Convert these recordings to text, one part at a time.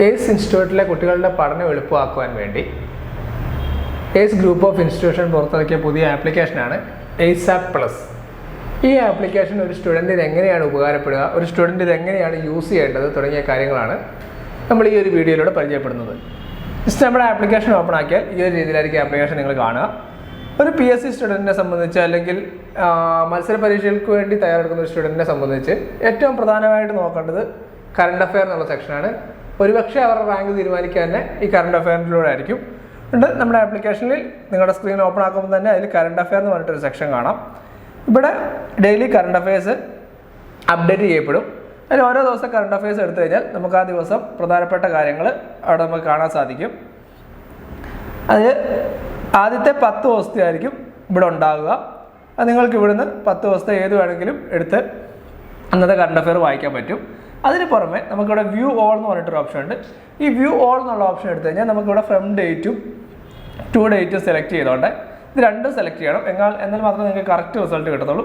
ACE ഇൻസ്റ്റിറ്റ്യൂട്ടിലെ കുട്ടികളുടെ പഠനം എളുപ്പമാക്കുവാൻ വേണ്ടി ACE ഗ്രൂപ്പ് ഓഫ് ഇൻസ്റ്റിറ്റ്യൂഷൻ പുറത്തിറക്കിയ പുതിയ ആപ്ലിക്കേഷനാണ് ACE APP പ്ലസ്. ഈ ആപ്ലിക്കേഷൻ ഒരു സ്റ്റുഡൻറ്റിന് എങ്ങനെയാണ് ഉപകാരപ്പെടുക, ഒരു സ്റ്റുഡൻറ്റ് ഇത് എങ്ങനെയാണ് യൂസ് ചെയ്യേണ്ടത് തുടങ്ങിയ കാര്യങ്ങളാണ് നമ്മൾ ഈ ഒരു വീഡിയോയിലൂടെ പരിചയപ്പെടുന്നത്. ജസ്റ്റ് നമ്മുടെ ആപ്ലിക്കേഷൻ ഓപ്പൺ ആക്കിയാൽ ഈ ഒരു രീതിയിലായിരിക്കും ആപ്ലിക്കേഷൻ നിങ്ങൾ കാണുക. ഒരു PSC സ്റ്റുഡൻറ്റിനെ സംബന്ധിച്ച് അല്ലെങ്കിൽ മത്സര പരീക്ഷകൾക്ക് വേണ്ടി തയ്യാറെടുക്കുന്ന ഒരു സ്റ്റുഡൻറ്റിനെ സംബന്ധിച്ച് ഏറ്റവും പ്രധാനമായിട്ട് നോക്കേണ്ടത് കറണ്ട് അഫെയർ എന്നുള്ള സെക്ഷനാണ്. ഒരുപക്ഷെ അവരുടെ റാങ്ക് തീരുമാനിക്കാൻ തന്നെ ഈ കറണ്ട് അഫെയറിലൂടെ ആയിരിക്കും. നമ്മുടെ ആപ്ലിക്കേഷനിൽ നിങ്ങളുടെ സ്ക്രീൻ ഓപ്പൺ ആക്കുമ്പോൾ തന്നെ അതിൽ കറണ്ട് അഫെയർ എന്ന് പറഞ്ഞിട്ടൊരു സെക്ഷൻ കാണാം. ഇവിടെ ഡെയിലി കറണ്ട് അഫെയർസ് അപ്ഡേറ്റ് ചെയ്യപ്പെടും. അതിൽ ഓരോ ദിവസം കറണ്ട് അഫെയർസ് എടുത്തു കഴിഞ്ഞാൽ നമുക്ക് ആ ദിവസം പ്രധാനപ്പെട്ട കാര്യങ്ങൾ അവിടെ നമുക്ക് കാണാൻ സാധിക്കും. അതിൽ ആദ്യത്തെ 10 ദിവസത്തെ ആയിരിക്കും ഇവിടെ ഉണ്ടാകുക. അത് നിങ്ങൾക്ക് ഇവിടുന്ന് 10 ദിവസത്തെ ഏത് വേണമെങ്കിലും എടുത്ത് അന്നത്തെ കറണ്ട് അഫെയർ വായിക്കാൻ പറ്റും. അതിന് പുറമെ നമുക്കിവിടെ വ്യൂ ഓൾ എന്ന് പറഞ്ഞിട്ടൊരു ഓപ്ഷൻ ഉണ്ട്. ഈ വ്യൂ ഓൾ എന്നുള്ള ഓപ്ഷൻ എടുത്തു കഴിഞ്ഞാൽ നമുക്കിവിടെ ഫ്രം ഡേറ്റും ടു ഡേറ്റും സെലക്ട് ചെയ്തോണ്ട് ഇത് രണ്ടും സെലക്ട് ചെയ്യണം. എന്നാൽ മാത്രമേ നിങ്ങൾക്ക് കറക്റ്റ് റിസൾട്ട് കിട്ടത്തുള്ളൂ.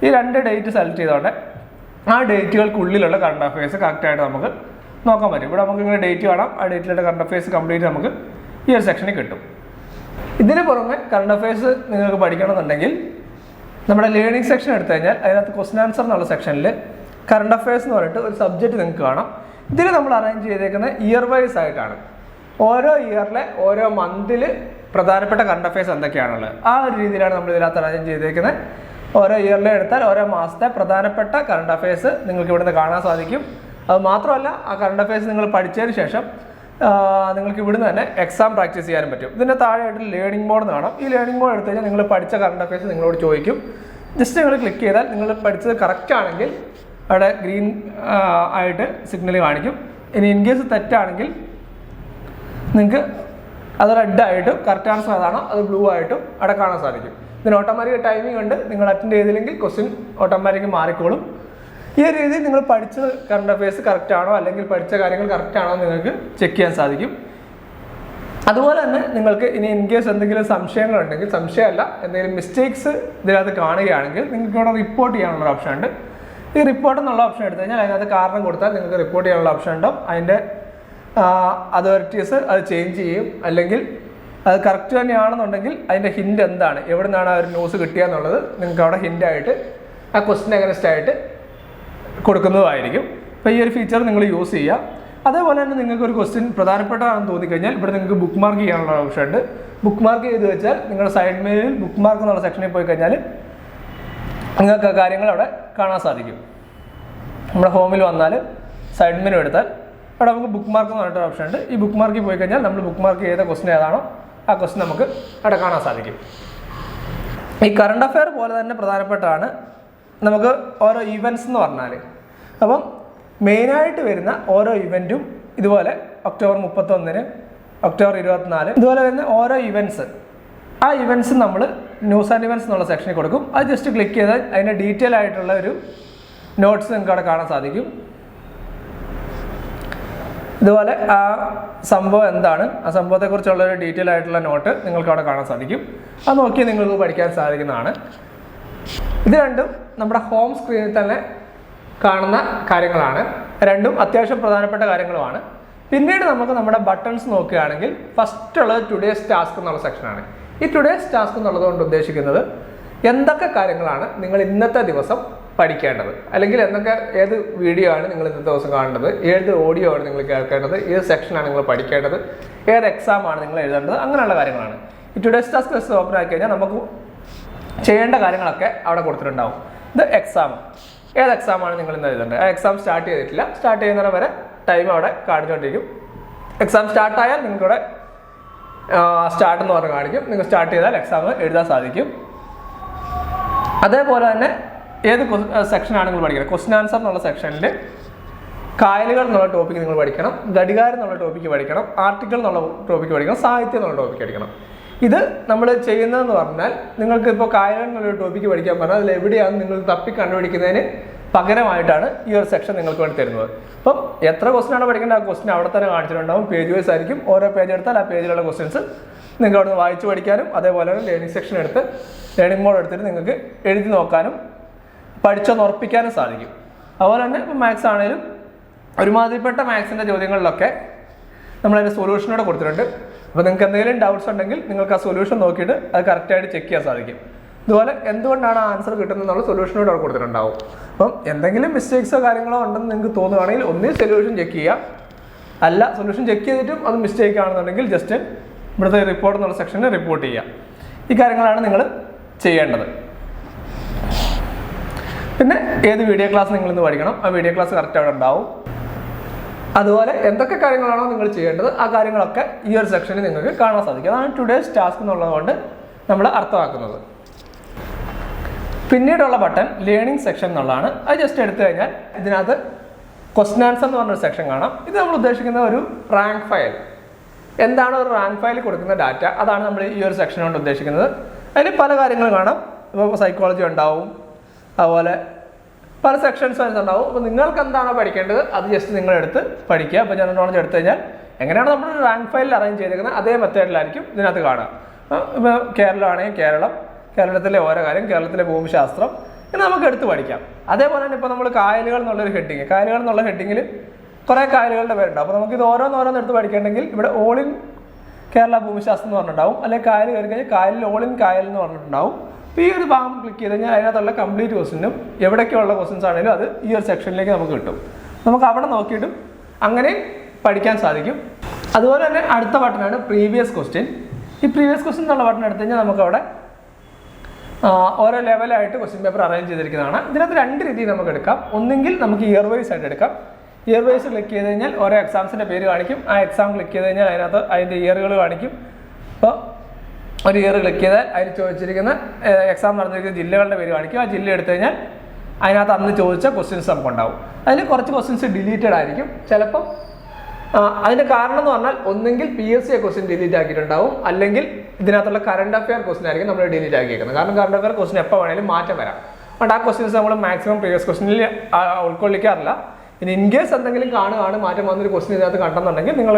ഈ 2 ഡേറ്റ് സെലക്ട് ചെയ്തോണ്ട് ആ ഡേറ്റുകൾക്കുള്ളിലുള്ള കറണ്ട് അഫെയർസ് കറക്റ്റായിട്ട് നമുക്ക് നോക്കാൻ പറ്റും. ഇവിടെ നമുക്ക് ഇങ്ങനെ ഡേറ്റ് കാണാം. ആ ഡേറ്റിലുള്ള കറണ്ട് അഫെയർസ് കംപ്ലീറ്റ് നമുക്ക് ഈ ഒരു സെക്ഷനിൽ കിട്ടും. ഇതിന് പുറമെ കറണ്ട് അഫെയർസ് നിങ്ങൾക്ക് പഠിക്കണമെന്നുണ്ടെങ്കിൽ നമ്മുടെ ലേണിംഗ് സെക്ഷൻ എടുത്തു കഴിഞ്ഞാൽ അതിനകത്ത് ക്വസ്റ്റൻ ആൻസർ എന്നുള്ള സെക്ഷനിൽ കറണ്ട് അഫെയർസ് എന്ന് പറഞ്ഞിട്ട് ഒരു സബ്ജക്റ്റ് നിങ്ങൾക്ക് കാണാം. ഇതിൽ നമ്മൾ അറേഞ്ച് ചെയ്തേക്കുന്നത് ഇയർ വൈസ് ആയിട്ടാണ്. ഓരോ ഇയറിലെ ഓരോ മന്തിൽ പ്രധാനപ്പെട്ട കറണ്ട് അഫെയർസ് എന്തൊക്കെയാണുള്ളത് ആ ഒരു രീതിയിലാണ് നമ്മൾ ഇതിനകത്ത് അറേഞ്ച് ചെയ്തേക്കുന്നത്. ഓരോ ഇയറിലെ എടുത്താൽ ഓരോ മാസത്തെ പ്രധാനപ്പെട്ട കറണ്ട് അഫെയർസ് നിങ്ങൾക്ക് ഇവിടുന്ന് കാണാൻ സാധിക്കും. അത് മാത്രമല്ല, ആ കറണ്ട് അഫെയർസ് നിങ്ങൾ പഠിച്ചതിന് ശേഷം നിങ്ങൾക്ക് ഇവിടുന്ന് തന്നെ എക്സാം പ്രാക്ടീസ് ചെയ്യാനും പറ്റും. ഇതിൻ്റെ താഴെയായിട്ട് ലേണിംഗ് മോഡ് എന്ന് കാണാം. ഈ ലേണിംഗ് മോഡ് എടുത്തു കഴിഞ്ഞാൽ നിങ്ങൾ പഠിച്ച കറണ്ട് അഫെയർസ് നിങ്ങളോട് ചോദിക്കും. ജസ്റ്റ് നിങ്ങൾ ക്ലിക്ക് ചെയ്താൽ നിങ്ങൾ പഠിച്ചത് കറക്റ്റ് ആണെങ്കിൽ അവിടെ ഗ്രീൻ ആയിട്ട് സിഗ്നൽ കാണിക്കും. ഇനി ഇൻ കേസ് തെറ്റാണെങ്കിൽ നിങ്ങൾക്ക് അത് റെഡ് ആയിട്ടും കറക്റ്റ് ആൻസർ അതാണോ അത് ബ്ലൂ ആയിട്ടും അവിടെ കാണാൻ സാധിക്കും. ഇതിന് ഓട്ടോമാറ്റിക് ടൈമിംഗ് ഉണ്ട്. നിങ്ങൾ അറ്റൻഡ് ചെയ്തില്ലെങ്കിൽ ക്വസ്റ്റ്യൻ ഓട്ടോമാറ്റിക് മാറിക്കോളും. ഈ ഒരു രീതിയിൽ നിങ്ങൾ പഠിച്ച കറണ്ട് അഫെയർസ് കറക്റ്റ് ആണോ അല്ലെങ്കിൽ പഠിച്ച കാര്യങ്ങൾ കറക്റ്റ് ആണോ എന്ന് നിങ്ങൾക്ക് ചെക്ക് ചെയ്യാൻ സാധിക്കും. അതുപോലെ തന്നെ നിങ്ങൾക്ക് ഇനി ഇൻ കേസ് എന്തെങ്കിലും സംശയങ്ങളുണ്ടെങ്കിൽ, സംശയമല്ല എന്തെങ്കിലും മിസ്റ്റേക്സ് ഇതിനകത്ത് കാണുകയാണെങ്കിൽ നിങ്ങൾക്ക് ഇവിടെ റിപ്പോർട്ട് ചെയ്യാനുള്ള ഓപ്ഷൻ ഉണ്ട്. ഈ റിപ്പോർട്ട് എന്നുള്ള ഓപ്ഷൻ എടുത്തു കഴിഞ്ഞാൽ അതിനകത്ത് കാരണം കൊടുത്താൽ നിങ്ങൾക്ക് റിപ്പോർട്ട് ചെയ്യാനുള്ള ഓപ്ഷൻ ഉണ്ടാവും. അതിൻ്റെ അതോറിറ്റീസ് അത് ചേഞ്ച് ചെയ്യും. അല്ലെങ്കിൽ അത് കറക്റ്റ് തന്നെയാണെന്നുണ്ടെങ്കിൽ അതിൻ്റെ ഹിൻറ്റ് എന്താണ്, എവിടെ നിന്നാണ് ആ ഒരു ന്യൂസ് കിട്ടുക എന്നുള്ളത് നിങ്ങൾക്ക് അവിടെ ഹിൻ്റായിട്ട് ആ ക്വസ്റ്റ്യൻ അഗൻസ്റ്റ് ആയിട്ട് കൊടുക്കുന്നതായിരിക്കും. അപ്പോൾ ഈ ഒരു ഫീച്ചർ നിങ്ങൾ യൂസ് ചെയ്യുക. അതേപോലെ തന്നെ നിങ്ങൾക്ക് ഒരു ക്വസ്റ്റ്യൻ പ്രധാനപ്പെട്ടതാണെന്ന് തോന്നിക്കഴിഞ്ഞാൽ ഇവിടെ നിങ്ങൾക്ക് ബുക്ക് മാർക്ക് ചെയ്യാനുള്ള ഓപ്ഷൻ ഉണ്ട്. ബുക്ക് മാർക്ക് ചെയ്ത് വെച്ചാൽ നിങ്ങളുടെ സൈഡ് മെയിലിൽ ബുക്ക് മാർക്ക് എന്നുള്ള സെക്ഷനിൽ പോയി കഴിഞ്ഞാൽ നിങ്ങൾക്ക് ആ കാര്യങ്ങൾ അവിടെ കാണാൻ സാധിക്കും. നമ്മുടെ ഹോമിൽ വന്നാൽ സൈഡ് മെനു എടുത്താൽ അവിടെ നമുക്ക് ബുക്ക് മാർക്ക് എന്ന് പറഞ്ഞിട്ട് ഓപ്ഷൻ ഉണ്ട്. ഈ ബുക്ക് മാർക്കിൽ പോയി കഴിഞ്ഞാൽ നമ്മൾ ബുക്ക് മാർക്ക് ചെയ്ത ക്വസ്റ്റ്യൻ ഏതാണോ ആ ക്വസ്റ്റ്യൻ നമുക്ക് അവിടെ കാണാൻ സാധിക്കും. ഈ കറണ്ട് അഫെയർ പോലെ തന്നെ പ്രധാനപ്പെട്ടതാണ് നമുക്ക് ഓരോ ഇവൻറ്റ്സ് എന്ന് പറഞ്ഞാൽ. അപ്പം മെയിനായിട്ട് വരുന്ന ഓരോ ഇവൻറ്റും ഇതുപോലെ ഒക്ടോബർ 31, ഒക്ടോബർ 24 ഇതുപോലെ വരുന്ന ഓരോ ഇവൻറ്റ്സ്, ആ ഇവൻറ്റ്സ് നമ്മൾ ന്യൂസ് ആൻഡ് ഇവൻറ്റ്സ് എന്നുള്ള സെക്ഷനിൽ കൊടുക്കും. അത് ജസ്റ്റ് ക്ലിക്ക് ചെയ്താൽ അതിൻ്റെ ഡീറ്റെയിൽ ആയിട്ടുള്ള ഒരു നോട്ട്സ് നിങ്ങൾക്ക് അവിടെ കാണാൻ സാധിക്കും. ഇതുപോലെ ആ സംഭവം എന്താണ്, ആ സംഭവത്തെക്കുറിച്ചുള്ള ഒരു ഡീറ്റെയിൽ ആയിട്ടുള്ള നോട്ട് നിങ്ങൾക്ക് അവിടെ കാണാൻ സാധിക്കും. അത് നോക്കി നിങ്ങൾക്ക് പഠിക്കാൻ സാധിക്കുന്നതാണ്. ഇത് രണ്ടും നമ്മുടെ ഹോം സ്ക്രീനിൽ തന്നെ കാണുന്ന കാര്യങ്ങളാണ്. രണ്ടും അത്യാവശ്യം പ്രധാനപ്പെട്ട കാര്യങ്ങളുമാണ്. പിന്നീട് നമുക്ക് നമ്മുടെ ബട്ടൺസ് നോക്കുകയാണെങ്കിൽ ഫസ്റ്റ് ഉള്ളത് ടുഡേസ് ടാസ്ക് എന്നുള്ള സെക്ഷനാണ്. ഈ ടുഡേസ് ടാസ്ക് എന്നുള്ളത് കൊണ്ട് ഉദ്ദേശിക്കുന്നത് എന്തൊക്കെ കാര്യങ്ങളാണ് നിങ്ങൾ ഇന്നത്തെ ദിവസം പഠിക്കേണ്ടത്, അല്ലെങ്കിൽ ഏത് വീഡിയോ ആണ് നിങ്ങൾ ഇന്നത്തെ ദിവസം കാണേണ്ടത്, ഏത് ഓഡിയോ ആണ് നിങ്ങൾ കേൾക്കേണ്ടത്, ഏത് സെക്ഷനാണ് നിങ്ങൾ പഠിക്കേണ്ടത്, ഏത് എക്സാം ആണ് നിങ്ങൾ എഴുതേണ്ടത്, അങ്ങനെയുള്ള കാര്യങ്ങളാണ്. ഈ ടുഡേസ് ടാസ്ക് ലിസ്റ്റ് ഓപ്പൺ ആക്കി കഴിഞ്ഞാൽ നമുക്ക് ചെയ്യേണ്ട കാര്യങ്ങളൊക്കെ അവിടെ കൊടുത്തിട്ടുണ്ടാവും. ഇത് എക്സാം, ഏത് എക്സാമാണ് നിങ്ങൾ ഇന്ന് എഴുതേണ്ടത്. ആ എക്സാം സ്റ്റാർട്ട് ചെയ്തിട്ടില്ല, സ്റ്റാർട്ട് ചെയ്യുന്നവരെ വരെ ടൈം അവിടെ കാണിച്ചുകൊണ്ടിരിക്കും. എക്സാം സ്റ്റാർട്ടായാൽ നിങ്ങൾക്കിവിടെ സ്റ്റാർട്ട് എന്ന് പറഞ്ഞ് കാണിക്കും. നിങ്ങൾ സ്റ്റാർട്ട് ചെയ്താൽ എക്സാം എഴുതാൻ സാധിക്കും. അതേപോലെ തന്നെ ഏത് സെക്ഷനാണ് നിങ്ങൾ പഠിക്കുന്നത്, ക്വസ്റ്റൻ ആൻസർ എന്നുള്ള സെക്ഷനിൽ കായലുകൾ എന്നുള്ള ടോപ്പിക്ക് നിങ്ങൾ പഠിക്കണം, ഘടികാരം എന്നുള്ള ടോപ്പിക്ക് പഠിക്കണം, ആർട്ടിക്കിൾ എന്നുള്ള ടോപ്പിക്ക് പഠിക്കണം, സാഹിത്യം എന്നുള്ള ടോപ്പിക്ക് പഠിക്കണം. ഇത് നമ്മൾ ചെയ്യുന്നതെന്ന് പറഞ്ഞാൽ നിങ്ങൾക്ക് ഇപ്പോൾ കായലുകൾ എന്നുള്ള ടോപ്പിക്ക് പഠിക്കാൻ പറഞ്ഞാൽ അതിൽ എവിടെയാണ് നിങ്ങൾ തപ്പി കണ്ടുപിടിക്കുന്നതിന് പകരമായിട്ടാണ് ഈ ഒരു സെക്ഷൻ നിങ്ങൾക്ക് വേണ്ടി തരുന്നത്. അപ്പം എത്ര ക്വസ്റ്റനാണ് പഠിക്കേണ്ടത് ആ ക്വസ്റ്റൻ അവിടെ തന്നെ കാണിച്ചിട്ടുണ്ടാവും. പേജ് വൈസ് ആയിരിക്കും. ഓരോ പേജ് എടുത്താൽ ആ പേജിലുള്ള ക്വസ്റ്റ്യൻസ് നിങ്ങൾക്ക് അവിടെ നിന്ന് വായിച്ച് പഠിക്കാനും അതേപോലെ തന്നെ ലേണിംഗ് സെക്ഷൻ എടുത്ത് ലേണിംഗ് മോഡ് എടുത്തിട്ട് നിങ്ങൾക്ക് എഴുതി നോക്കാനും പഠിച്ചൊന്ന് ഉറപ്പിക്കാനും സാധിക്കും. അതുപോലെ തന്നെ ഇപ്പോൾ മാത്സ് ആണെങ്കിലും ഒരുമാതിരിപ്പെട്ട മാത്സിൻ്റെ ചോദ്യങ്ങളിലൊക്കെ നമ്മളതിൻ്റെ സൊല്യൂഷനോടെ കൊടുത്തിട്ടുണ്ട്. അപ്പോൾ നിങ്ങൾക്ക് എന്തെങ്കിലും ഡൗട്ട്സ് ഉണ്ടെങ്കിൽ നിങ്ങൾക്ക് ആ സൊല്യൂഷൻ നോക്കിയിട്ട് അത് കറക്റ്റായിട്ട് ചെക്ക് ചെയ്യാൻ സാധിക്കും. ഇതുപോലെ എന്തുകൊണ്ടാണ് ആൻസർ കിട്ടുന്നത് എന്നുള്ള സൊല്യൂഷനോട് അവിടെ കൊടുത്തിട്ടുണ്ടാവും. അപ്പം എന്തെങ്കിലും മിസ്റ്റേക്സോ കാര്യങ്ങളോ ഉണ്ടെന്ന് നിങ്ങൾക്ക് തോന്നുകയാണെങ്കിൽ ഒന്നേ സൊല്യൂഷൻ ചെക്ക് ചെയ്യുക, അല്ല സൊല്യൂഷൻ ചെക്ക് ചെയ്തിട്ടും അത് മിസ്റ്റേക്ക് ആണെന്നുണ്ടെങ്കിൽ ജസ്റ്റ് ഇവിടുത്തെ റിപ്പോർട്ട് എന്നുള്ള സെക്ഷനിൽ റിപ്പോർട്ട് ചെയ്യുക. ഈ കാര്യങ്ങളാണ് നിങ്ങൾ ചെയ്യേണ്ടത്. പിന്നെ ഏത് വീഡിയോ ക്ലാസ് നിങ്ങളിന്ന് പഠിക്കണം, ആ വീഡിയോ ക്ലാസ് കറക്റ്റ് അവിടെ ഉണ്ടാവും. അതുപോലെ എന്തൊക്കെ കാര്യങ്ങളാണോ നിങ്ങൾ ചെയ്യേണ്ടത് ആ കാര്യങ്ങളൊക്കെ ഈ ഒരു സെക്ഷനിൽ നിങ്ങൾക്ക് കാണാൻ സാധിക്കും. അതാണ് ടുഡേസ് ടാസ്ക് എന്നുള്ളതുകൊണ്ട് നമ്മൾ അർത്ഥമാക്കുന്നത്. പിന്നീടുള്ള ബട്ടൺ ലേണിംഗ് സെക്ഷൻ എന്നുള്ളതാണ്. അത് ജസ്റ്റ് എടുത്തു കഴിഞ്ഞാൽ ഇതിനകത്ത് ക്വസ്റ്റ്യൻ ആൻസർ എന്ന് പറഞ്ഞൊരു സെക്ഷൻ കാണാം. ഇത് നമ്മൾ ഉദ്ദേശിക്കുന്ന ഒരു റാങ്ക് ഫയൽ. എന്താണ് ഒരു റാങ്ക് ഫയൽ കൊടുക്കുന്ന ഡാറ്റ, അതാണ് നമ്മൾ ഈ ഒരു സെക്ഷൻ കൊണ്ട് ഉദ്ദേശിക്കുന്നത്. അതിൽ പല കാര്യങ്ങളും കാണാം. ഇപ്പോൾ സൈക്കോളജി ഉണ്ടാവും, അതുപോലെ പല സെക്ഷൻസ് ഉണ്ടാവും. അപ്പോൾ നിങ്ങൾക്ക് എന്താണോ പഠിക്കേണ്ടത് അത് ജസ്റ്റ് നിങ്ങളെടുത്ത് പഠിക്കുക. അപ്പോൾ ജനറൽ നോളജ് എടുത്തു കഴിഞ്ഞാൽ എങ്ങനെയാണ് നമ്മൾ റാങ്ക് ഫയലിൽ അറേഞ്ച് ചെയ്തിരിക്കുന്നത് അതേ മെത്തേഡിലായിരിക്കും ഇതിനകത്ത് കാണുക. ഇപ്പോൾ കേരളമാണെങ്കിൽ കേരളത്തിലെ ഓരോ കാര്യം, കേരളത്തിലെ ഭൂമിശാസ്ത്രം ഇങ്ങനെ നമുക്ക് എടുത്ത് പഠിക്കാം. അതേപോലെ തന്നെ ഇപ്പോൾ നമ്മൾ കായലുകൾ എന്നുള്ളൊരു ഹെഡിങ്, കായലുകൾ എന്നുള്ള ഹെഡിങ്ങിൽ കുറേ കായലുകളുടെ പേരുണ്ടാവും. അപ്പോൾ നമുക്കിത് ഓരോന്നോരോന്ന് എടുത്ത് പഠിക്കണമെങ്കിൽ ഇവിടെ ഓൾ ഇൻ കേരള ഭൂമിശാസ്ത്രം എന്ന് പറഞ്ഞിട്ടുണ്ടാവും. അല്ലെങ്കിൽ കായൽ കയറി കഴിഞ്ഞാൽ കായലിൽ ഓൾ ഇൻ കായൽ എന്ന് പറഞ്ഞിട്ടുണ്ടാവും. അപ്പോൾ ഈ ഒരു ഭാഗം ക്ലിക്ക് ചെയ്ത് കഴിഞ്ഞാൽ അതിനകത്തുള്ള കംപ്ലീറ്റ് ക്വസ്റ്റ്യനും എവിടേക്കുള്ള ക്വസ്റ്റ്യൻസ് ആണെങ്കിലും അത് ഈ ഒരു സെക്ഷനിലേക്ക് നമുക്ക് കിട്ടും. നമുക്ക് അവിടെ നോക്കിയിട്ടും അങ്ങനെ പഠിക്കാൻ സാധിക്കും. അതുപോലെ തന്നെ അടുത്ത ബട്ടനാണ് പ്രീവിയസ് ക്വസ്റ്റ്യൻ. ഈ പ്രീവിയസ് ക്വസ്റ്റ്യൻ എന്നുള്ള ബട്ടൺ എടുത്തു കഴിഞ്ഞാൽ നമുക്കവിടെ ഓരോ ലെവലായിട്ട് ക്വസ്റ്റ്യൻ പേപ്പർ അറേഞ്ച് ചെയ്തിരിക്കുന്നതാണ്. ഇതിനകത്ത് രണ്ട് രീതിയിൽ നമുക്ക് എടുക്കാം. ഒന്നെങ്കിൽ നമുക്ക് ഇയർ വൈസ് ആയിട്ട് എടുക്കാം. ഇയർ വൈസ് ക്ലിക്ക് ചെയ്ത് കഴിഞ്ഞാൽ ഓരോ എക്സാംസിൻ്റെ പേര് കാണിക്കും. ആ എക്സാം ക്ലിക്ക് ചെയ്ത് കഴിഞ്ഞാൽ അതിൻ്റെ ഇയറുകൾ കാണിക്കും. അപ്പോൾ ഒരു ഇയർ ക്ലിക്ക് ചെയ്താൽ അതിന് ചോദിച്ചിരിക്കുന്ന എക്സാം നടന്നിരിക്കുന്ന ജില്ലകളുടെ പേര് കാണിക്കും. ആ ജില്ല എടുത്തു കഴിഞ്ഞാൽ അതിനകത്ത് അന്ന് ചോദിച്ച ക്വസ്റ്റ്യൻസ് നമുക്ക് ഉണ്ടാവും. അതിൽ കുറച്ച് ക്വസ്റ്റ്യൻസ് ഡിലീറ്റഡ് ആയിരിക്കും. ചിലപ്പം അതിൻ്റെ കാരണം എന്ന് പറഞ്ഞാൽ ഒന്നെങ്കിൽ PSC ക്വസ്റ്റ്യൻ ഡിലീറ്റ് ആക്കിയിട്ടുണ്ടാവും, അല്ലെങ്കിൽ ഇതിനകത്തുള്ള കറണ്ട് അഫെയർ ക്വസ്റ്റ്യൻ ആയിരിക്കും നമ്മൾ ഡിലീറ്റ് ആക്കിയിരിക്കുന്നത്. കാരണം കറണ്ട് അഫെയർ ക്വസ്റ്റ്യൻ എപ്പോൾ വേണമെങ്കിലും മാറ്റം വരാം. അതുകൊണ്ട് ആ ക്വസ്റ്റ്യൻസ് നമ്മൾ മാക്സിമം പ്രീവിയസ് ക്വസ്റ്റ്യനിൽ ഉൾക്കൊള്ളിക്കാറില്ല. ഇനി ഇൻ കേസ് എന്തെങ്കിലും കാണുകയാണ് മാറ്റം വന്നൊരു ക്വസ്റ്റ്യൻ ഇതിനകത്ത് കണ്ടെന്നുണ്ടെങ്കിൽ നിങ്ങൾ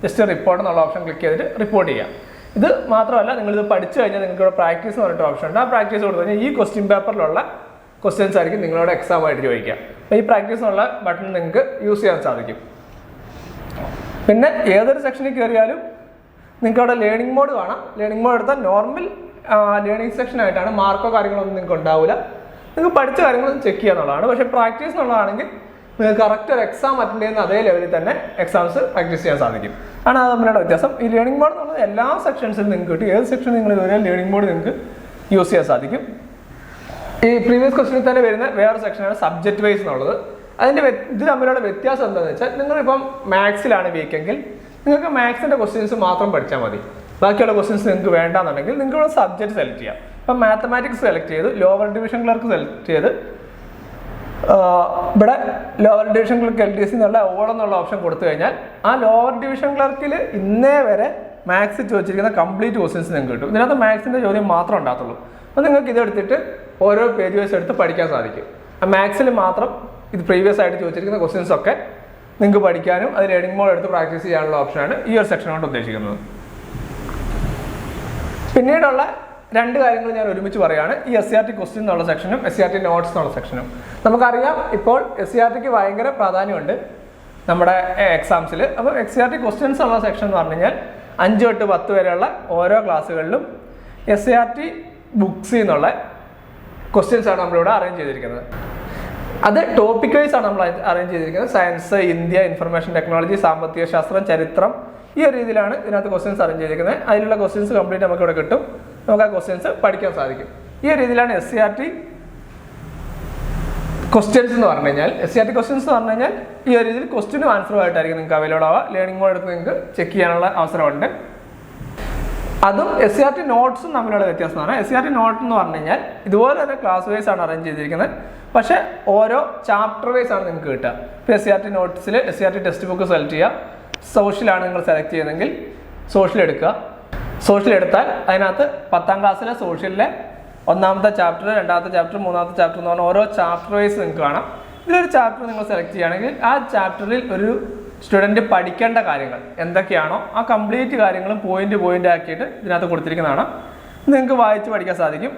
ജസ്റ്റ് റിപ്പോർട്ട് എന്നുള്ള ഓപ്ഷൻ ക്ലിക്ക് ചെയ്തിട്ട് റിപ്പോർട്ട് ചെയ്യാം. ഇത് മാത്രമല്ല, നിങ്ങളിത് പഠിച്ചു കഴിഞ്ഞാൽ നിങ്ങൾക്ക് ഇവിടെ പ്രാക്ടീസ് എന്ന് പറഞ്ഞിട്ട് ഓപ്ഷൻ ഉണ്ട്. ആ പ്രാക്ടീസ് കൊടുത്തു കഴിഞ്ഞാൽ ഈ ക്വസ്റ്റ്യൻ പേപ്പറിലുള്ള ക്വസ്റ്റ്യൻസ് ആയിരിക്കും നിങ്ങളോട് എക്സാം ആയിട്ട് ചോദിക്കുക. അപ്പോൾ ഈ പ്രാക്ടീസ് എന്നുള്ള ബട്ടൺ നിങ്ങൾക്ക് യൂസ് ചെയ്യാൻ സാധിക്കും. പിന്നെ ഏതൊരു സെക്ഷനിൽ കയറിയാലും നിങ്ങൾക്ക് അവിടെ ലേണിംഗ് മോഡ് കാണാം. ലേണിംഗ് മോഡ് എടുത്താൽ നോർമൽ ലേണിംഗ് സെക്ഷൻ ആയിട്ടാണ്. മാർക്കോ കാര്യങ്ങളൊന്നും നിങ്ങൾക്ക് ഉണ്ടാവില്ല. നിങ്ങൾക്ക് പഠിച്ച കാര്യങ്ങളൊന്നും ചെക്ക് ചെയ്യുക എന്നുള്ളതാണ്. പക്ഷേ പ്രാക്ടീസ് എന്നുള്ളതാണെങ്കിൽ നിങ്ങൾക്ക് കറക്റ്റ് ഒരു എക്സാം അറ്റൻഡ് ചെയ്യുന്ന അതേ ലെവലിൽ തന്നെ എക്സാംസ് പ്രാക്ടീസ് ചെയ്യാൻ സാധിക്കും. ആണ് അത് തമ്മിലുള്ള വ്യത്യാസം. ഈ ലേണിംഗ് മോഡ് എന്നുള്ളത് എല്ലാ സെക്ഷൻസിലും നിങ്ങൾക്ക് കിട്ടും. ഏത് സെക്ഷൻ നിങ്ങൾ കയറിയാൽ ലേണിംഗ് മോഡ് നിങ്ങൾക്ക് യൂസ് ചെയ്യാൻ സാധിക്കും. ഈ പ്രീവിയസ് ക്വസ്റ്റ്യനിൽ തന്നെ വരുന്ന വേറെ സെക്ഷനാണ് സബ്ജക്റ്റ് വൈസ് എന്നുള്ളത്. ഇത് തമ്മിലുള്ള വ്യത്യാസം എന്താണെന്ന് വെച്ചാൽ, നിങ്ങളിപ്പം മാത്സിലാണ് വീക്കെങ്കിൽ നിങ്ങൾക്ക് മാത്സിൻ്റെ ക്വസ്റ്റ്യൻസ് മാത്രം പഠിച്ചാൽ മതി. ബാക്കിയുള്ള ക്വസ്റ്റ്യൻസ് നിങ്ങൾക്ക് വേണ്ടാന്നുണ്ടെങ്കിൽ നിങ്ങൾക്ക് സബ്ജക്റ്റ് സെലക്ട് ചെയ്യാം. ഇപ്പം മാത്തമാറ്റിക്സ് സെലക്ട് ചെയ്ത് ലോവർ ഡിവിഷൻ ക്ലർക്ക് സെലക്ട് ചെയ്ത് ഇവിടെ ലോവർ ഡിവിഷൻ ക്ലർക്ക് LDC എന്നുള്ള ഓൾ എന്നുള്ള ഓപ്ഷൻ കൊടുത്തു കഴിഞ്ഞാൽ ആ ലോവർ ഡിവിഷൻ ക്ലർക്കിൽ ഇന്നേ വരെ മാത്സ് ചോദിച്ചിരിക്കുന്ന കംപ്ലീറ്റ് ക്വസ്റ്റ്യൻസ് നിങ്ങൾക്ക് കിട്ടും. ഇതിനകത്ത് മാത്സിൻ്റെ ചോദ്യം മാത്രം ഉണ്ടാകത്തുള്ളൂ. അപ്പോൾ നിങ്ങൾക്ക് ഇതെടുത്തിട്ട് ഓരോ പേജ് വൈസ് എടുത്ത് പഠിക്കാൻ സാധിക്കും. ആ മാത്സിൽ മാത്രം ഇത് പ്രീവിയസ് ആയിട്ട് ചോദിച്ചിരിക്കുന്ന ക്വസ്റ്റ്യൻസ് ഒക്കെ നിങ്ങൾക്ക് പഠിക്കാനും അത് ലേണിംഗ് മോഡ് എടുത്ത് പ്രാക്ടീസ് ചെയ്യാനുള്ള ഓപ്ഷനാണ് ഈ ഒരു സെക്ഷൻ കൊണ്ട് ഉദ്ദേശിക്കുന്നത്. പിന്നീടുള്ള രണ്ട് കാര്യങ്ങൾ ഞാൻ ഒരുമിച്ച് പറയുകയാണ്. ഈ SCRT ക്വസ്റ്റ്യൻ എന്നുള്ള സെക്ഷനും SCRT നോട്ട്സ് എന്നുള്ള സെക്ഷനും. നമുക്കറിയാം ഇപ്പോൾ SCRTക്ക് ഭയങ്കര പ്രാധാന്യമുണ്ട് നമ്മുടെ എക്സാംസിൽ. അപ്പോൾ SCRT ക്വസ്റ്റ്യൻസ് എന്നുള്ള സെക്ഷൻ എന്ന് പറഞ്ഞു കഴിഞ്ഞാൽ 5 തൊട്ട് 10 വരെയുള്ള ഓരോ ക്ലാസ്സുകളിലും SCRT ബുക്സിൽ നിന്നുള്ള ക്വസ്റ്റ്യൻസ് ആണ് നമ്മളിവിടെ അറേഞ്ച് ചെയ്തിരിക്കുന്നത്. അത് ടോപ്പിക് വൈസ് ആണ് നമ്മൾ അറേഞ്ച് ചെയ്തിരിക്കുന്നത്. സയൻസ്, ഇന്ത്യ, ഇൻഫർമേഷൻ ടെക്നോളജി, സാമ്പത്തിക ശാസ്ത്രം, ചരിത്രം, ഈ ഒരു രീതിയിലാണ് ഇതിനകത്ത് ക്വസ്റ്റ്യൻസ് അറേഞ്ച് ചെയ്തിരിക്കുന്നത്. അതിലുള്ള ക്വസ്റ്റ്യൻസ് കംപ്ലീറ്റ് നമുക്ക് ഇവിടെ കിട്ടും. നമുക്ക് ആ ക്വസ്റ്റ്യൻസ് പഠിക്കാൻ സാധിക്കും. ഈ ഒരു രീതിയിലാണ് SCRT ക്വസ്റ്റ്യൻസ് എന്ന് പറഞ്ഞു കഴിഞ്ഞാൽ. SCRT ക്വസ്റ്റ്യൻസ് എന്ന് പറഞ്ഞു കഴിഞ്ഞാൽ ഈ ഒരു രീതിയിൽ ക്വസ്റ്റ്യനും ആൻസറും ആയിട്ടായിരിക്കും നിങ്ങൾക്ക് അവൈലബിൾ ആവുക. ലേണിംഗ് മോഡ് എടുത്ത് നിങ്ങൾക്ക് ചെക്ക് ചെയ്യാനുള്ള അവസരമുണ്ട്. അതും SCRT നോട്ട്സും തമ്മിലുള്ള വ്യത്യാസം എന്ന് പറഞ്ഞാൽ, SCRT നോട്ട് എന്ന് പറഞ്ഞു കഴിഞ്ഞാൽ ഇതുപോലെ തന്നെ ക്ലാസ് വൈസ് ആണ് അറേഞ്ച് ചെയ്തിരിക്കുന്നത്. പക്ഷേ ഓരോ ചാപ്റ്റർ വൈസ് ആണ് നിങ്ങൾക്ക് കിട്ടുക. ഇപ്പോൾ SCRT നോട്ട്സിൽ SCRT text book select ചെയ്യുക. സോഷ്യലാണ് നിങ്ങൾ സെലക്ട് ചെയ്യുന്നതെങ്കിൽ സോഷ്യൽ എടുക്കുക. സോഷ്യൽ എടുത്താൽ അതിനകത്ത് 10ാം ക്ലാസ്സിലെ സോഷ്യലിലെ 1ാമത്തെ ചാപ്റ്റർ, 2ാമത്തെ ചാപ്റ്റർ, 3ാമത്തെ ചാപ്റ്റർ എന്ന് പറഞ്ഞാൽ ഓരോ ചാപ്റ്റർ വൈസ് നിങ്ങൾക്ക് കാണാം. ഇതിലൊരു ചാപ്റ്റർ നിങ്ങൾ സെലക്ട് ചെയ്യുകയാണെങ്കിൽ ആ ചാപ്റ്ററിൽ ഒരു സ്റ്റുഡൻറ്റ് പഠിക്കേണ്ട കാര്യങ്ങൾ എന്തൊക്കെയാണോ ആ കംപ്ലീറ്റ് കാര്യങ്ങളും പോയിന്റ് ആക്കിയിട്ട് ഇതിനകത്ത് കൊടുത്തിരിക്കുന്നതാണ്. നിങ്ങൾക്ക് വായിച്ച് പഠിക്കാൻ സാധിക്കും.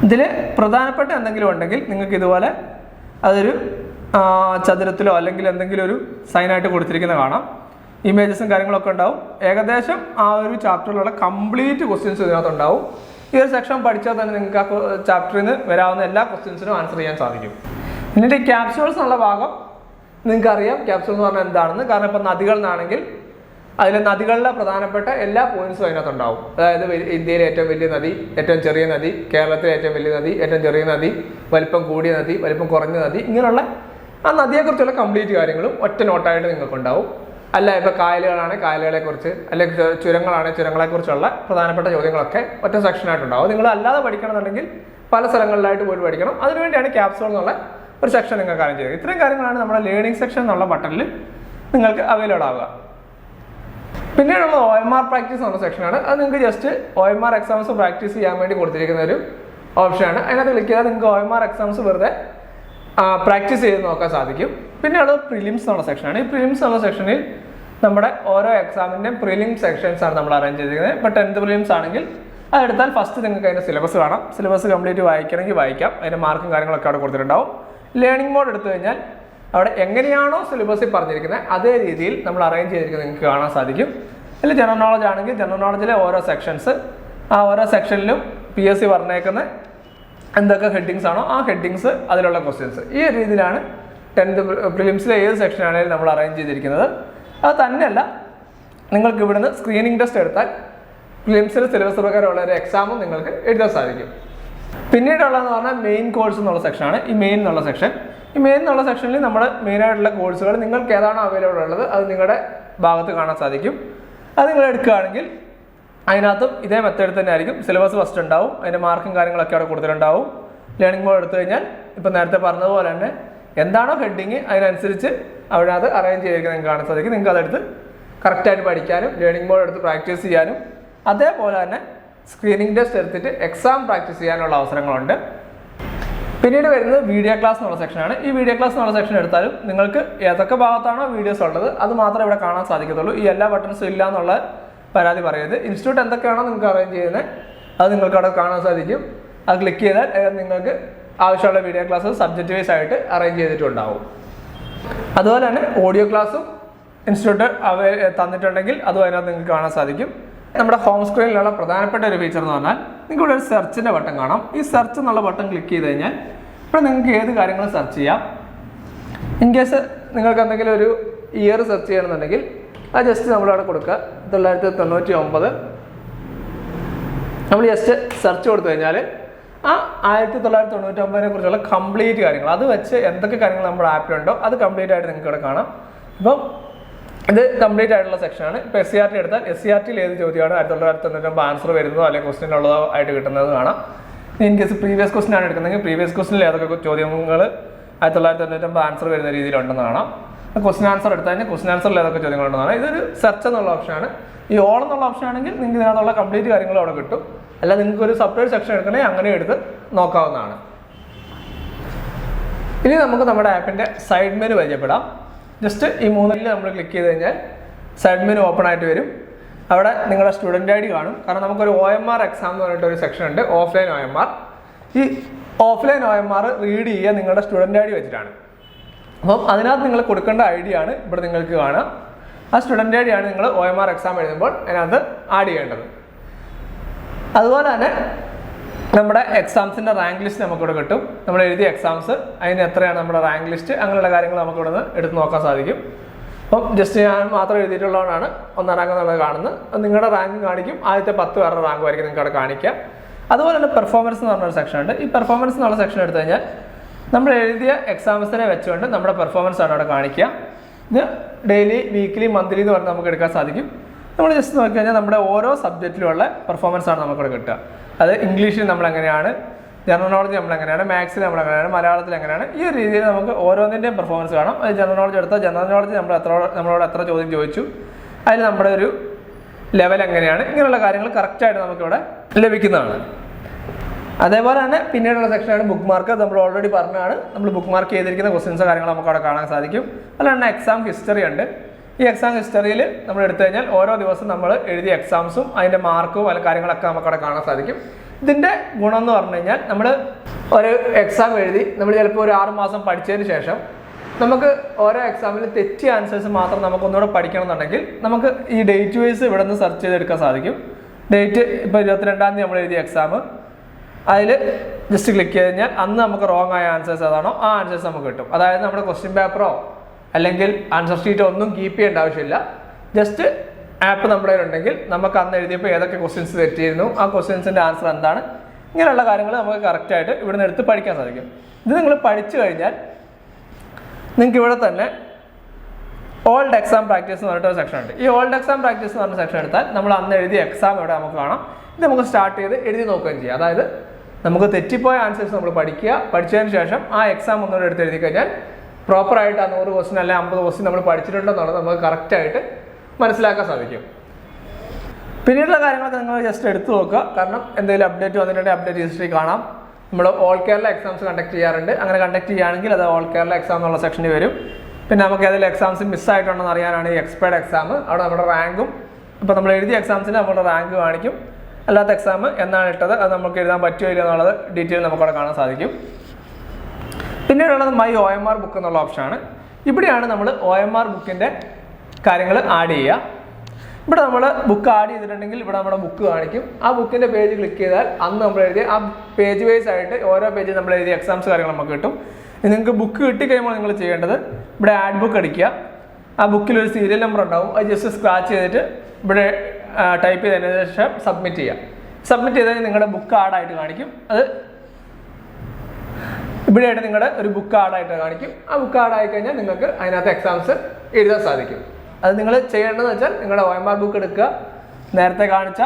ഇതിൽ പ്രധാനപ്പെട്ട എന്തെങ്കിലും ഉണ്ടെങ്കിൽ നിങ്ങൾക്ക് ഇതുപോലെ അതൊരു ചതുരത്തിലോ അല്ലെങ്കിൽ എന്തെങ്കിലും ഒരു സൈനായിട്ട് കൊടുത്തിരിക്കുന്നത് കാണാം. ഇമേജസും കാര്യങ്ങളൊക്കെ ഉണ്ടാവും. ഏകദേശം ആ ഒരു ചാപ്റ്ററിലുള്ള കംപ്ലീറ്റ് ക്വസ്റ്റ്യൻസ് ഇതിനകത്തുണ്ടാവും. ഈ ഒരു സെക്ഷൻ പഠിച്ചാൽ തന്നെ നിങ്ങൾക്ക് ആ ചാപ്റ്ററിൽ നിന്ന് വരാവുന്ന എല്ലാ ക്വസ്റ്റ്യൻസിനും ആൻസർ ചെയ്യാൻ സാധിക്കും. എന്നിട്ട് ഈ ക്യാപ്സ്യൂൾസ് എന്നുള്ള ഭാഗം നിങ്ങൾക്കറിയാം ക്യാപ്സ്യൂൾ എന്ന് പറഞ്ഞാൽ എന്താണെന്ന്. കാരണം ഇപ്പോൾ നദികൾ എന്നാണെങ്കിൽ അതിലെ നദികളുടെ പ്രധാനപ്പെട്ട എല്ലാ പോയിന്റ്സും അതിനകത്തുണ്ടാവും. അതായത് ഇന്ത്യയിലെ ഏറ്റവും വലിയ നദി, ഏറ്റവും ചെറിയ നദി, കേരളത്തിലെ ഏറ്റവും വലിയ നദി, ഏറ്റവും ചെറിയ നദി, വലിപ്പം കൂടിയ നദി, വലിപ്പം കുറഞ്ഞ നദി, ഇങ്ങനെയുള്ള ആ നദിയെക്കുറിച്ചുള്ള കംപ്ലീറ്റ് കാര്യങ്ങളും ഒറ്റ നോട്ടായിട്ട് നിങ്ങൾക്കുണ്ടാവും. അല്ല ഇപ്പോൾ കായലുകളാണ് കായലുകളെക്കുറിച്ച്, അല്ലെങ്കിൽ ചുരങ്ങളാണ് ചുരങ്ങളെക്കുറിച്ചുള്ള പ്രധാനപ്പെട്ട ചോദ്യങ്ങളൊക്കെ ഒറ്റ സെക്ഷനായിട്ടുണ്ടാവും. നിങ്ങൾ അല്ലാതെ പഠിക്കണമെന്നുണ്ടെങ്കിൽ പല സ്ഥലങ്ങളിലായിട്ട് പോയി പഠിക്കണം. അതിനുവേണ്ടിയാണ് ക്യാപ്സ്യൂൾ എന്നുള്ള ഒരു സെക്ഷൻ നിങ്ങൾക്ക് അറേഞ്ച് ചെയ്യുക. ഇത്രയും കാര്യങ്ങളാണ് നമ്മുടെ ലേണിംഗ് സെക്ഷൻ എന്നുള്ള ബട്ടണിൽ നിങ്ങൾക്ക് അവൈലബിൾ ആവുക. പിന്നീടുള്ള OMR പ്രാക്ടീസ് എന്നുള്ള സെക്ഷനാണ്. അത് നിങ്ങൾക്ക് ജസ്റ്റ് OMR എക്സാംസ് പ്രാക്ടീസ് ചെയ്യാൻ വേണ്ടി കൊടുത്തിരിക്കുന്ന ഒരു ഓപ്ഷനാണ്. അതിനകത്ത് ക്ലിക്ക് ചെയ്താൽ നിങ്ങൾക്ക് OMR എക്സാംസ് വെറുതെ പ്രാക്ടീസ് ചെയ്ത് നോക്കാൻ സാധിക്കും. പിന്നെയുള്ളത് പ്രിലിംസ് എന്നുള്ള സെക്ഷനാണ്. ഈ പ്രിലിംസ് എന്നുള്ള സെക്ഷനിൽ നമ്മുടെ ഓരോ എക്സാമിൻ്റെയും പ്രിലിം സെക്ഷൻസ് ആണ് നമ്മൾ അറേഞ്ച് ചെയ്തിരിക്കുന്നത്. ഇപ്പോൾ 10th പ്രിലിംസ് ആണെങ്കിൽ അതെടുത്താൽ ഫസ്റ്റ് നിങ്ങൾക്ക് അതിൻ്റെ സിലബസ് കാണാം. സിലബസ് കംപ്ലീറ്റ് വായിക്കണമെങ്കിൽ വായിക്കാം. അതിൻ്റെ മാർക്കും കാര്യങ്ങളൊക്കെ അവിടെ കൊടുത്തിട്ടുണ്ടാവും. ലേണിംഗ് മോഡ് എടുത്തു കഴിഞ്ഞാൽ അവിടെ എങ്ങനെയാണോ സിലബസിൽ പറഞ്ഞിരിക്കുന്നത് അതേ രീതിയിൽ നമ്മൾ അറേഞ്ച് ചെയ്തിരിക്കുന്നത് നിങ്ങൾക്ക് കാണാൻ സാധിക്കും. അതിൽ ജനറൽ നോളജ് ആണെങ്കിൽ ജനറൽ നോളജിലെ ഓരോ സെക്ഷൻസ്, ആ ഓരോ സെക്ഷനിലും PSC പറഞ്ഞേക്കുന്ന എന്തൊക്കെ ഹെഡിങ്സ് ആണോ ആ ഹെഡിങ്സ് അതിലുള്ള ക്വസ്റ്റ്യൻസ്. ഈ രീതിയിലാണ് 10th പ്രിലിംസിലെ ഏത് സെക്ഷൻ ആണെങ്കിലും നമ്മൾ അറേഞ്ച് ചെയ്തിരിക്കുന്നത്. അത് തന്നെയല്ല, നിങ്ങൾക്ക് ഇവിടുന്ന് സ്ക്രീനിങ് ടെസ്റ്റ് എടുത്താൽ പ്രിലിംസിലെ സിലബസ് പ്രകാരമുള്ള ഒരു എക്സാമും നിങ്ങൾക്ക് എഴുതാൻ സാധിക്കും. പിന്നീടുള്ളതെന്ന് പറഞ്ഞാൽ മെയിൻ കോഴ്സ് എന്നുള്ള സെക്ഷനാണ്. ഈ മെയിൻ എന്നുള്ള സെക്ഷനിൽ നമ്മുടെ മെയിനായിട്ടുള്ള കോഴ്സുകൾ നിങ്ങൾക്ക് ഏതാണോ അവൈലബിൾ ഉള്ളത് അത് നിങ്ങളുടെ ഭാഗത്ത് കാണാൻ സാധിക്കും. അത് നിങ്ങൾ എടുക്കുകയാണെങ്കിൽ അതിനകത്തും ഇതേ മെത്തേഡ് തന്നെ ആയിരിക്കും. സിലബസ് ഫസ്റ്റ് ഉണ്ടാവും, അതിൻ്റെ മാർക്കും കാര്യങ്ങളൊക്കെ അവിടെ കൊടുത്തിട്ടുണ്ടാവും. ലേണിംഗ് മോഡ് എടുത്തു കഴിഞ്ഞാൽ ഇപ്പോൾ നേരത്തെ പറഞ്ഞതുപോലെ തന്നെ എന്താണോ ഹെഡിങ് അതിനനുസരിച്ച് അതിനകത്ത് അറേഞ്ച് ചെയ്തിരിക്കുന്നത് നിങ്ങൾക്ക് കാണാൻ സാധിക്കും. നിങ്ങൾക്ക് അതെടുത്ത് കറക്റ്റായിട്ട് പഠിക്കാനും ലേണിംഗ് മോഡ് എടുത്ത് പ്രാക്ടീസ് ചെയ്യാനും അതേപോലെ തന്നെ സ്ക്രീനിങ് ടെസ്റ്റ് എടുത്തിട്ട് എക്സാം പ്രാക്ടീസ് ചെയ്യാനുള്ള അവസരങ്ങളുണ്ട്. പിന്നീട് വരുന്നത് വീഡിയോ ക്ലാസ് എന്നുള്ള സെക്ഷനാണ്. ഈ വീഡിയോ ക്ലാസ് എന്നുള്ള സെക്ഷൻ എടുത്താലും നിങ്ങൾക്ക് ഏതൊക്കെ ഭാഗത്താണോ വീഡിയോസ് ഉള്ളത് അത് മാത്രമേ ഇവിടെ കാണാൻ സാധിക്കത്തുള്ളൂ. ഈ എല്ലാ ബട്ടൺസും ഇല്ല എന്നുള്ള പരാതി പറയരുത്. ഇൻസ്റ്റിറ്റ്യൂട്ട് എന്തൊക്കെയാണോ നിങ്ങൾക്ക് അറേഞ്ച് ചെയ്യുന്നത് അത് നിങ്ങൾക്ക് അവിടെ കാണാൻ സാധിക്കും. അത് ക്ലിക്ക് ചെയ്താൽ നിങ്ങൾക്ക് ആവശ്യമുള്ള വീഡിയോ ക്ലാസ് സബ്ജക്റ്റ് വൈസ് ആയിട്ട് അറേഞ്ച് ചെയ്തിട്ടുണ്ടാവും. അതുപോലെ തന്നെ ഓഡിയോ ക്ലാസ്സും ഇൻസ്റ്റിറ്റ്യൂട്ട് തന്നിട്ടുണ്ടെങ്കിൽ അതും അതിനകത്ത് നിങ്ങൾക്ക് കാണാൻ സാധിക്കും. നമ്മുടെ ഹോം സ്ക്രീനിലുള്ള പ്രധാനപ്പെട്ട ഒരു ഫീച്ചർ എന്ന് പറഞ്ഞാൽ നിങ്ങൾക്ക് ഇവിടെ ഒരു സെർച്ചിൻ്റെ ബട്ടൺ കാണാം. ഈ സെർച്ച് എന്നുള്ള ബട്ടൺ ക്ലിക്ക് ചെയ്ത് കഴിഞ്ഞാൽ ഇവിടെ നിങ്ങൾക്ക് ഏത് കാര്യങ്ങളും സെർച്ച് ചെയ്യാം. ഇൻ കേസ് നിങ്ങൾക്ക് എന്തെങ്കിലും ഒരു ഇയർ സെർച്ച് ചെയ്യണമെന്നുണ്ടെങ്കിൽ അത് ജസ്റ്റ് നമ്മളവിടെ കൊടുക്കുക. 1999 നമ്മൾ ജസ്റ്റ് സെർച്ച് കൊടുത്തു കഴിഞ്ഞാൽ ആ 1999 കുറിച്ചുള്ള കംപ്ലീറ്റ് കാര്യങ്ങൾ അത് വെച്ച് എന്തൊക്കെ കാര്യങ്ങൾ നമ്മുടെ ആപ്പിലുണ്ടോ അത് കംപ്ലീറ്റ് ആയിട്ട് നിങ്ങൾക്ക് ഇവിടെ കാണാം. ഇപ്പം ഇത് കംപ്ലീറ്റ് ആയിട്ടുള്ള സെക്ഷനാണ്. ഇപ്പോൾ SCRT എടുത്താൽ SCRTയിൽ ഏത് ചോദ്യമാണ് 1999 ആൻസർ വരുന്നതോ അല്ലെങ്കിൽ ക്വസ്റ്റ്യൻ ഉള്ളതോ ആയിട്ട് കിട്ടുന്നത് കാണാം. ഇൻ കേസ് പ്രീവിയസ് ക്വസ്റ്റ്യൻ ആണ് എടുക്കുന്നതെങ്കിൽ പ്രീവിയസ് ക്വസ്റ്റ്യനിൽ ഏതൊക്കെ ചോദ്യങ്ങൾ 1999 ആൻസർ വരുന്ന രീതിയിലുണ്ടെന്ന് കാണാം. ക്വസ്റ്റ്യൻ ആൻസർ എടുത്തു കഴിഞ്ഞാൽ ക്വസ്റ്റ്യൻ ആൻസറിൽ ഏതൊക്കെ ചോദ്യങ്ങളുണ്ടെന്ന് കാണാം. ഇതൊരു സെർച്ച് എന്നുള്ള ഓപ്ഷനാണ്. ഈ ഓൾ എന്നുള്ള ഓപ്ഷൻ ആണെങ്കിൽ നിങ്ങൾക്ക് ഇതിനകത്തുള്ള കംപ്ലീറ്റ് കാര്യങ്ങൾ അവിടെ കിട്ടും. അല്ല നിങ്ങൾക്ക് ഒരു സെപ്പറേറ്റ് സെക്ഷൻ എടുക്കണമെങ്കിൽ അങ്ങനെ എടുത്ത് നോക്കാവുന്നതാണ്. ഇനി നമുക്ക് നമ്മുടെ ആപ്പിൻ്റെ സൈഡ് മെനു പരിചയപ്പെടാം. ജസ്റ്റ് ഈ 3 നമ്മൾ ക്ലിക്ക് ചെയ്ത് കഴിഞ്ഞാൽ സൈഡ് മെനു ഓപ്പൺ ആയിട്ട് വരും. അവിടെ നിങ്ങളുടെ സ്റ്റുഡൻറ്റ് ID കാണും. കാരണം നമുക്കൊരു OMR എക്സാം എന്ന് പറഞ്ഞിട്ട് ഒരു സെക്ഷൻ ഉണ്ട്, ഓഫ്ലൈൻ OMR. ഈ ഓഫ്ലൈൻ OMR റീഡ് ചെയ്യുക നിങ്ങളുടെ സ്റ്റുഡൻറ്റ് ID വെച്ചിട്ടാണ്. അപ്പം അതിനകത്ത് നിങ്ങൾ കൊടുക്കേണ്ട ID ആണ് ഇവിടെ നിങ്ങൾക്ക് കാണാം. ആ സ്റ്റുഡൻറ്റ് ID ആണ് നിങ്ങൾ OMR എക്സാം എഴുതുമ്പോൾ അതിനകത്ത് ആഡ് ചെയ്യേണ്ടത്. അതുപോലെ തന്നെ നമ്മുടെ എക്സാംസിൻ്റെ റാങ്ക് ലിസ്റ്റ് നമുക്കിവിടെ കിട്ടും. നമ്മൾ എഴുതിയ എക്സാംസ് അതിന് എത്രയാണ് നമ്മുടെ റാങ്ക് ലിസ്റ്റ് അങ്ങനെയുള്ള കാര്യങ്ങൾ നമുക്കിവിടെ നിന്ന് എടുത്ത് നോക്കാൻ സാധിക്കും. അപ്പം ജസ്റ്റ് ഞാൻ മാത്രം എഴുതിയിട്ടുള്ളതാണ് 1ാം റാങ്ക് എന്നുള്ളത് കാണുന്നത്. നിങ്ങളുടെ റാങ്ക് കാണിക്കും. ആദ്യത്തെ 10 പേരുടെ റാങ്ക് ആയിരിക്കും നിങ്ങൾക്ക് അവിടെ കാണിക്കുക. അതുപോലെ തന്നെ പെർഫോമൻസ് എന്ന് പറഞ്ഞൊരു സെക്ഷൻ ഉണ്ട്. ഈ പെർഫോമൻസ് എന്നുള്ള സെക്ഷൻ എടുത്തു കഴിഞ്ഞാൽ നമ്മൾ എഴുതിയ എക്സാംസിനെ വെച്ചുകൊണ്ട് നമ്മുടെ പെർഫോമൻസ് ആണ് അവിടെ കാണിക്കുക. ഇത് ഡെയിലി, വീക്ക്ലി, മന്ത്ലി എന്ന് പറഞ്ഞാൽ നമുക്ക് എടുക്കാൻ സാധിക്കും. നമ്മൾ ജസ്റ്റ് നോക്കിക്കഴിഞ്ഞാൽ നമ്മുടെ ഓരോ സബ്ജക്റ്റിലുള്ള പെർഫോമൻസ് ആണ് നമുക്കിവിടെ കിട്ടുക. അത് ഇംഗ്ലീഷിൽ നമ്മൾ എങ്ങനെയാണ്, ജനറൽ നോളജ് നമ്മൾ എങ്ങനെയാണ്, മാത്സിൽ നമ്മൾ എങ്ങനെയാണ്, മലയാളത്തിൽ എങ്ങനെയാണ്, ഈ ഒരു രീതിയിൽ നമുക്ക് ഓരോന്നിൻ്റെയും പെർഫോമൻസ് കാണാം. അത് ജനറൽ നോളജ് എടുത്താൽ ജനറൽ നോളജ് നമ്മളോട് എത്ര ചോദ്യം ചോദിച്ചു, അതിൽ നമ്മുടെ ഒരു ലെവൽ എങ്ങനെയാണ്, ഇങ്ങനെയുള്ള കാര്യങ്ങൾ കറക്റ്റായിട്ട് നമുക്കിവിടെ ലഭിക്കുന്നതാണ്. അതേപോലെ തന്നെ പിന്നീടുള്ള സെക്ഷനാണ് ബുക്ക് മാർക്ക്. നമ്മൾ ഓൾറെഡി പറഞ്ഞാണ്, നമ്മൾ ബുക്ക് മാർക്ക് ചെയ്തിരിക്കുന്ന ക്വസ്റ്റ്യൻസ് കാര്യങ്ങൾ നമുക്ക് അവിടെ കാണാൻ സാധിക്കും. അല്ലാണ്ട് എക്സാം ഹിസ്റ്ററി ഉണ്ട്. ഈ എക്സാം ഹിസ്റ്ററിയിൽ നമ്മൾ എടുത്തു കഴിഞ്ഞാൽ ഓരോ ദിവസം നമ്മൾ എഴുതിയ എക്സാംസും അതിൻ്റെ മാർക്കും പല കാര്യങ്ങളൊക്കെ നമുക്കവിടെ കാണാൻ സാധിക്കും. ഇതിൻ്റെ ഗുണം എന്ന് പറഞ്ഞു കഴിഞ്ഞാൽ നമ്മൾ ഒരു എക്സാം എഴുതി നമ്മൾ ചിലപ്പോൾ ഒരു 6 മാസം പഠിച്ചതിന് ശേഷം നമുക്ക് ഓരോ എക്സാമിൽ തെറ്റിയ ആൻസേഴ്സ് മാത്രം നമുക്ക് ഒന്നുകൂടെ പഠിക്കണം എന്നുണ്ടെങ്കിൽ നമുക്ക് ഈ ഡേറ്റ് വൈസ് ഇവിടെ നിന്ന് സെർച്ച് ചെയ്തെടുക്കാൻ സാധിക്കും. ഡേറ്റ് ഇപ്പോൾ 22-ാം തീയതി നമ്മൾ എഴുതിയ എക്സാം, അതിൽ ജസ്റ്റ് ക്ലിക്ക് ചെയ്ത് കഴിഞ്ഞാൽ അന്ന് നമുക്ക് റോങ് ആയ ആൻസേഴ്സ് ഏതാണോ ആ ആൻസേഴ്സ് നമുക്ക് കിട്ടും. അതായത് നമ്മുടെ ക്വസ്റ്റ്യൻ പേപ്പറോ അല്ലെങ്കിൽ ആൻസർ ഷീറ്റോ ഒന്നും കീപ്പ് ചെയ്യേണ്ട ആവശ്യമില്ല. ജസ്റ്റ് ആപ്പ് നമ്മുടെ ഉണ്ടെങ്കിൽ നമുക്ക് അന്ന് എഴുതിയപ്പോൾ ഏതൊക്കെ ക്വസ്റ്റ്യൻസ് തെറ്റിയിരുന്നു, ആ ക്വസ്റ്റ്യൻസിൻ്റെ ആൻസർ എന്താണ്, ഇങ്ങനെയുള്ള കാര്യങ്ങൾ നമുക്ക് കറക്റ്റായിട്ട് ഇവിടെ നിന്ന് എടുത്ത് പഠിക്കാൻ സാധിക്കും. ഇത് നിങ്ങൾ പഠിച്ചു കഴിഞ്ഞാൽ നിങ്ങൾക്ക് ഇവിടെ തന്നെ ഓൾഡ് എക്സാം പ്രാക്ടീസ് എന്ന് പറഞ്ഞിട്ടൊരു സെക്ഷൻ ഉണ്ട്. ഈ ഓൾഡ് എക്സാം പ്രാക്ടീസ് എന്ന് പറഞ്ഞ സെക്ഷൻ എടുത്താൽ നമ്മൾ അന്ന് എഴുതിയ എക്സാം ഇവിടെ നമുക്ക് കാണാം. ഇത് നമുക്ക് സ്റ്റാർട്ട് ചെയ്ത് എഴുതി നോക്കുകയും ചെയ്യാം. അതായത് നമുക്ക് തെറ്റിപ്പോയ ആൻസേഴ്സ് നമ്മൾ പഠിക്കുക, പഠിച്ചതിന് ശേഷം ആ എക്സാം ഒന്നുകൂടെ എടുത്ത് എഴുതി കഴിഞ്ഞാൽ പ്രോപ്പറായിട്ട് ആ 100 ക്വസ്റ്റ്യൻ അല്ലെങ്കിൽ 50 ക്വസ്റ്റ്യൻ നമ്മൾ പഠിച്ചിട്ടുണ്ടെന്നുള്ളത് നമുക്ക് കറക്റ്റായിട്ട് മനസ്സിലാക്കാൻ സാധിക്കും. പിന്നീടുള്ള കാര്യങ്ങളൊക്കെ നിങ്ങൾ ജസ്റ്റ് എടുത്തു നോക്കുക. കാരണം എന്തെങ്കിലും അപ്ഡേറ്റ് വന്നിട്ടുണ്ടെങ്കിൽ അപ്ഡേറ്റ് ഹിസ്റ്ററി കാണാം. നമ്മൾ ഓൾ കേരള എക്സാംസ് കണ്ടക്ട് ചെയ്യാറുണ്ട്. അങ്ങനെ കണ്ടക്ട് ചെയ്യുകയാണെങ്കിൽ അത് ഓൾ കേരള എക്സാം എന്നുള്ള സെക്ഷനിൽ വരും. പിന്നെ നമുക്ക് ഏതെങ്കിലും എക്സാംസ് മിസ്സായിട്ടുണ്ടെന്ന് അറിയാനാണ് ഈ എക്സ്പേർട്ട് എക്സാം. അവിടെ നമ്മുടെ റാങ്കും, ഇപ്പോൾ നമ്മൾ എഴുതിയ എക്സാംസിന് നമ്മുടെ റാങ്ക് കാണിക്കും. അല്ലാത്ത എക്സാം എന്നാണ് ഇട്ടത്, അത് നമുക്ക് എഴുതാൻ പറ്റുമോ ഇല്ല എന്നുള്ളത് ഡീറ്റെയിൽ നമുക്കവിടെ കാണാൻ സാധിക്കും. പിന്നീടുള്ളത് മൈ OMR ബുക്ക് എന്നുള്ള ഓപ്ഷനാണ്. ഇവിടെയാണ് നമ്മൾ OMR ബുക്കിൻ്റെ കാര്യങ്ങൾ ആഡ് ചെയ്യുക. ഇവിടെ നമ്മൾ ബുക്ക് ആഡ് ചെയ്തിട്ടുണ്ടെങ്കിൽ ഇവിടെ നമ്മുടെ ബുക്ക് കാണിക്കും. ആ ബുക്കിൻ്റെ പേജ് ക്ലിക്ക് ചെയ്താൽ അന്ന് നമ്മൾ എഴുതിയ ആ പേജ് വൈസ് ആയിട്ട് ഓരോ പേജിൽ നമ്മൾ എഴുതിയ എക്സാംസ് കാര്യങ്ങൾ നമുക്ക് കിട്ടും. നിങ്ങൾക്ക് ബുക്ക് കിട്ടിക്കഴിയുമ്പോൾ നിങ്ങൾ ചെയ്യേണ്ടത് ഇവിടെ ആഡ് ബുക്ക് അടിക്കുക. ആ ബുക്കിൽ ഒരു സീരിയൽ നമ്പർ ഉണ്ടാവും. അത് ജസ്റ്റ് സ്ക്രാച്ച് ചെയ്തിട്ട് ഇവിടെ ടൈപ്പ് ചെയ്തതിന് ശേഷം സബ്മിറ്റ് ചെയ്യുക. സബ്മിറ്റ് ചെയ്താൽ നിങ്ങളുടെ ബുക്ക് ആഡായിട്ട് കാണിക്കും. അത് ഇവിടെയായിട്ട് നിങ്ങളുടെ ഒരു ബുക്ക് ആഡായിട്ട് കാണിക്കും. ആ ബുക്ക് ആഡായി കഴിഞ്ഞാൽ നിങ്ങൾക്ക് അതിനകത്ത് എക്സാംസ് എഴുതാൻ സാധിക്കും. അത് നിങ്ങൾ ചെയ്യേണ്ടതെന്ന് വെച്ചാൽ നിങ്ങളുടെ OMR ബുക്ക് എടുക്കുക, നേരത്തെ കാണിച്ച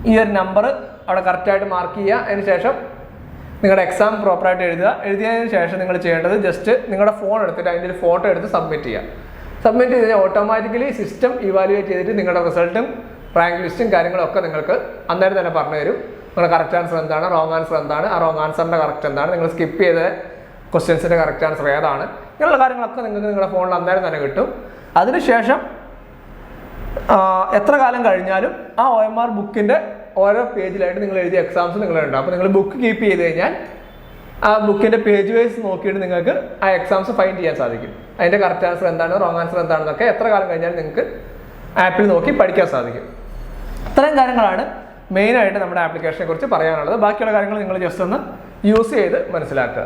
ഈ ഒരു നമ്പർ അവിടെ കറക്റ്റായിട്ട് മാർക്ക് ചെയ്യുക. അതിന് ശേഷം നിങ്ങളുടെ എക്സാം പ്രോപ്പറായിട്ട് എഴുതുക. എഴുതിയതിന് ശേഷം നിങ്ങൾ ചെയ്യേണ്ടത് ജസ്റ്റ് നിങ്ങളുടെ ഫോൺ എടുത്തിട്ട് അതിൻ്റെ ഒരു ഫോട്ടോ എടുത്ത് സബ്മിറ്റ് ചെയ്യുക. സബ്മിറ്റ് ചെയ്ത് കഴിഞ്ഞാൽ ഓട്ടോമാറ്റിക്കലി സിസ്റ്റം ഇവാലുവേറ്റ് ചെയ്തിട്ട് നിങ്ങളുടെ റിസൾട്ടും റാങ്ക് ലിസ്റ്റും കാര്യങ്ങളൊക്കെ നിങ്ങൾക്ക് അന്നേരം തന്നെ പറഞ്ഞു തരും. നിങ്ങളുടെ കറക്റ്റ് ആൻസർ എന്താണ്, റോങ് ആൻസർ എന്താണ്, ആ റോങ് ആൻസറിൻ്റെ കറക്റ്റ് എന്താണ്, നിങ്ങൾ സ്കിപ്പ് ചെയ്ത ക്വസ്റ്റ്യൻസിൻ്റെ കറക്റ്റ് ആൻസർ ഏതാണ്, ഇങ്ങനെയുള്ള കാര്യങ്ങളൊക്കെ നിങ്ങൾക്ക് നിങ്ങളുടെ ഫോണിൽ അന്നേരം തന്നെ കിട്ടും. അതിനുശേഷം എത്ര കാലം കഴിഞ്ഞാലും ആ OMR ബുക്കിൻ്റെ ഓരോ പേജിലായിട്ട് നിങ്ങൾ എഴുതിയ എക്സാംസ് നിങ്ങളുണ്ടാവും. അപ്പോൾ നിങ്ങൾ ബുക്ക് കീപ്പ് ചെയ്ത് കഴിഞ്ഞാൽ ആ ബുക്കിൻ്റെ പേജ് വൈസ് നോക്കിയിട്ട് നിങ്ങൾക്ക് ആ എക്സാംസ് ഫൈൻഡ് ചെയ്യാൻ സാധിക്കും. അതിൻ്റെ കറക്റ്റ് ആൻസർ എന്താണ്, റോങ് ആൻസർ എന്താണെന്നൊക്കെ എത്ര കാലം കഴിഞ്ഞാലും നിങ്ങൾക്ക് ആപ്പിൽ നോക്കി പഠിക്കാൻ സാധിക്കും. ഇത്രയും കാര്യങ്ങളാണ് മെയിനായിട്ട് നമ്മുടെ ആപ്ലിക്കേഷനെ കുറിച്ച് പറയാനുള്ളത്. ബാക്കിയുള്ള കാര്യങ്ങൾ നിങ്ങൾ ജസ്റ്റ് ഒന്ന് യൂസ് ചെയ്ത് മനസ്സിലാക്കുക.